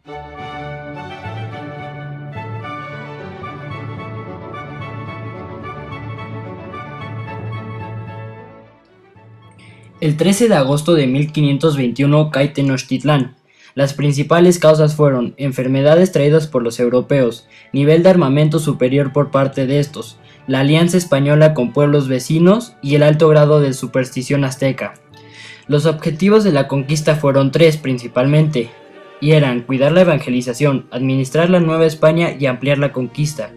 El 13 de agosto de 1521 cae Tenochtitlán. Las principales causas fueron enfermedades traídas por los europeos, nivel de armamento superior por parte de estos, la alianza española con pueblos vecinos y el alto grado de superstición azteca. Los objetivos de la conquista fueron tres principalmente, y eran cuidar la evangelización, administrar la Nueva España y ampliar la conquista.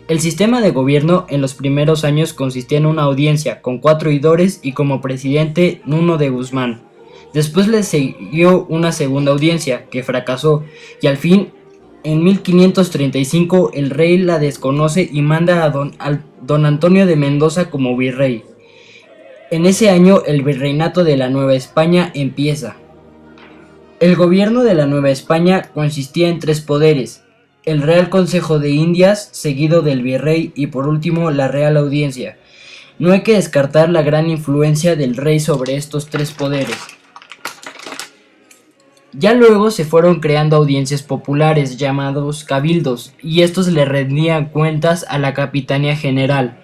El sistema de gobierno en los primeros años consistía en una audiencia con 4 oidores y como presidente Nuno de Guzmán. Después le siguió una segunda audiencia, que fracasó, y al fin, en 1535, el rey la desconoce y manda a don Antonio de Mendoza como virrey. En ese año, el virreinato de la Nueva España empieza. El gobierno de la Nueva España consistía en 3 poderes: el Real Consejo de Indias, seguido del virrey y por último la Real Audiencia. No hay que descartar la gran influencia del rey sobre estos 3 poderes. Ya luego se fueron creando audiencias populares llamados cabildos, y estos le rendían cuentas a la Capitanía General,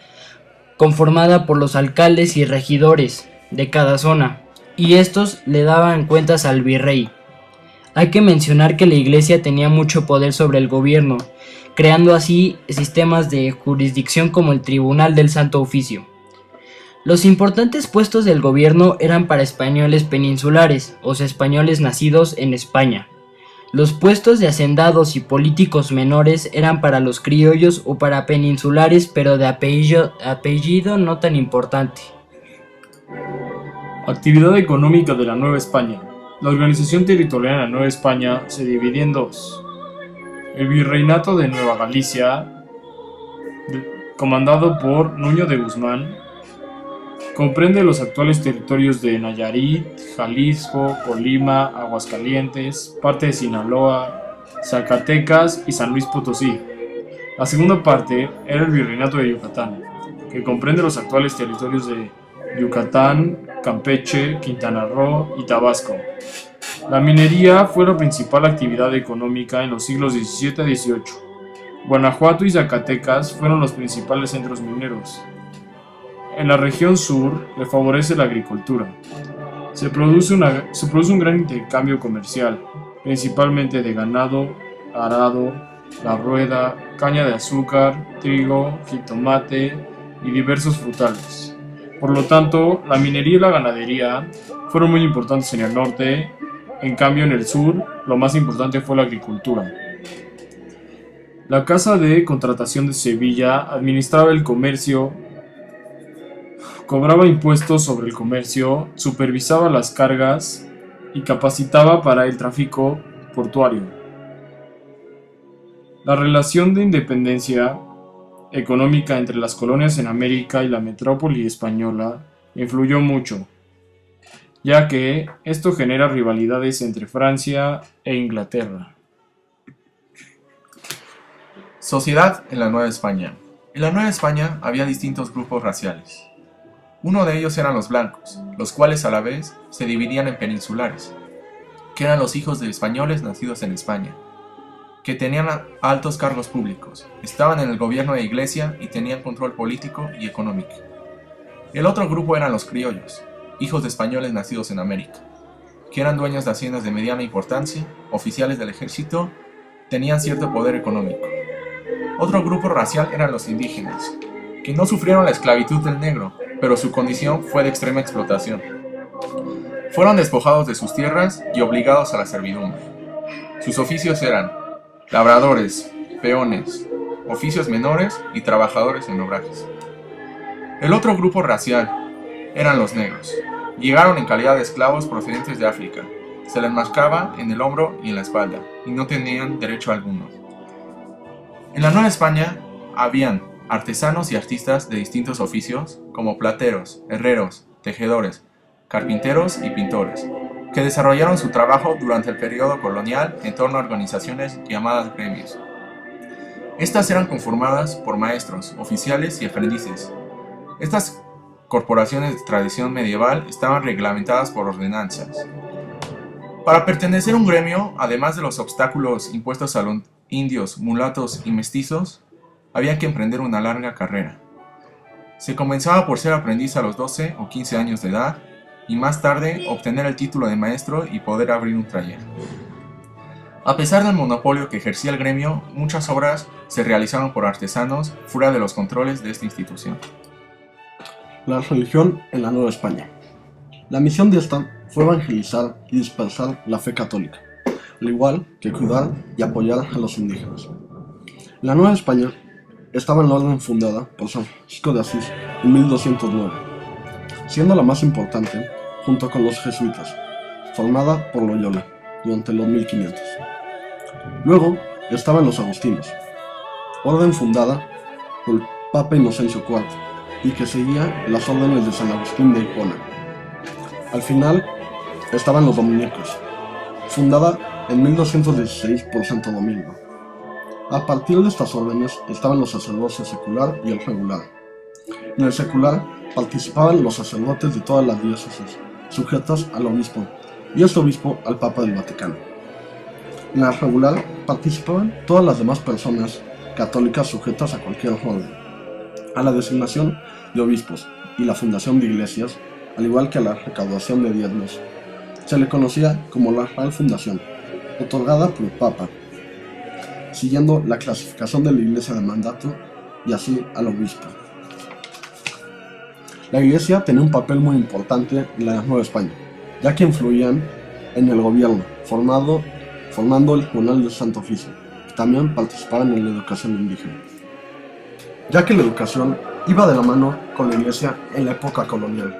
conformada por los alcaldes y regidores de cada zona, y estos le daban cuentas al virrey. Hay que mencionar que la Iglesia tenía mucho poder sobre el gobierno, creando así sistemas de jurisdicción como el Tribunal del Santo Oficio. Los importantes puestos del gobierno eran para españoles peninsulares, o sea, españoles nacidos en España. Los puestos de hacendados y políticos menores eran para los criollos o para peninsulares, pero de apellido no tan importante. Actividad económica de la Nueva España. La organización territorial de la Nueva España se dividía en 2. El Virreinato de Nueva Galicia, comandado por Nuño de Guzmán, comprende los actuales territorios de Nayarit, Jalisco, Colima, Aguascalientes, parte de Sinaloa, Zacatecas y San Luis Potosí. La segunda parte era el Virreinato de Yucatán, que comprende los actuales territorios de Yucatán, Campeche, Quintana Roo y Tabasco. La minería fue la principal actividad económica en los siglos XVII a XVIII. Guanajuato y Zacatecas fueron los principales centros mineros. En la región sur le favorece la agricultura. Se produce un gran intercambio comercial, principalmente de ganado, arado, la rueda, caña de azúcar, trigo, jitomate y diversos frutales. Por lo tanto, la minería y la ganadería fueron muy importantes en el norte. En cambio, en el sur, lo más importante fue la agricultura. La Casa de Contratación de Sevilla administraba el comercio, cobraba impuestos sobre el comercio, supervisaba las cargas y capacitaba para el tráfico portuario. La relación de independencia económica entre las colonias en América y la metrópoli española influyó mucho, ya que esto genera rivalidades entre Francia e Inglaterra. Sociedad en la Nueva España. En la Nueva España había distintos grupos raciales. Uno de ellos eran los blancos, los cuales a la vez se dividían en peninsulares, que eran los hijos de españoles nacidos en España, que tenían altos cargos públicos, estaban en el gobierno de Iglesia y tenían control político y económico. El otro grupo eran los criollos, hijos de españoles nacidos en América, que eran dueños de haciendas de mediana importancia, oficiales del ejército, tenían cierto poder económico. Otro grupo racial eran los indígenas, que no sufrieron la esclavitud del negro, pero su condición fue de extrema explotación. Fueron despojados de sus tierras y obligados a la servidumbre. Sus oficios eran labradores, peones, oficios menores y trabajadores en obrajes. El otro grupo racial eran los negros. Llegaron en calidad de esclavos procedentes de África. Se les marcaba en el hombro y en la espalda, y no tenían derecho alguno. En la Nueva España habían artesanos y artistas de distintos oficios, como plateros, herreros, tejedores, carpinteros y pintores, que desarrollaron su trabajo durante el periodo colonial en torno a organizaciones llamadas gremios. Estas eran conformadas por maestros, oficiales y aprendices. Estas corporaciones de tradición medieval estaban reglamentadas por ordenanzas. Para pertenecer a un gremio, además de los obstáculos impuestos a los indios, mulatos y mestizos, había que emprender una larga carrera. Se comenzaba por ser aprendiz a los 12 o 15 años de edad y más tarde obtener el título de maestro y poder abrir un taller. A pesar del monopolio que ejercía el gremio, muchas obras se realizaron por artesanos fuera de los controles de esta institución. La religión en la Nueva España. La misión de esta fue evangelizar y dispersar la fe católica, al igual que cuidar y apoyar a los indígenas. La Nueva España estaba en la orden fundada por San Francisco de Asís en 1209, siendo la más importante junto con los jesuitas, formada por Loyola durante los 1500. Luego estaban los agustinos, orden fundada por el Papa Inocencio IV y que seguía las órdenes de San Agustín de Hipona. Al final estaban los dominicos, fundada en 1216 por Santo Domingo. A partir de estas órdenes estaban los sacerdotes secular y el regular. En el secular participaban los sacerdotes de todas las diócesis, sujetos al obispo, y este obispo al Papa del Vaticano. En la regular participaban todas las demás personas católicas sujetas a cualquier orden, a la designación de obispos y la fundación de iglesias, al igual que a la recaudación de diezmos. Se le conocía como la Real Fundación, otorgada por el Papa, siguiendo la clasificación de la Iglesia de mandato y así al obispo. La Iglesia tenía un papel muy importante en la Nueva España, ya que influían en el gobierno, formando el Tribunal del Santo Oficio, y también participaban en la educación indígena, ya que la educación iba de la mano con la Iglesia en la época colonial.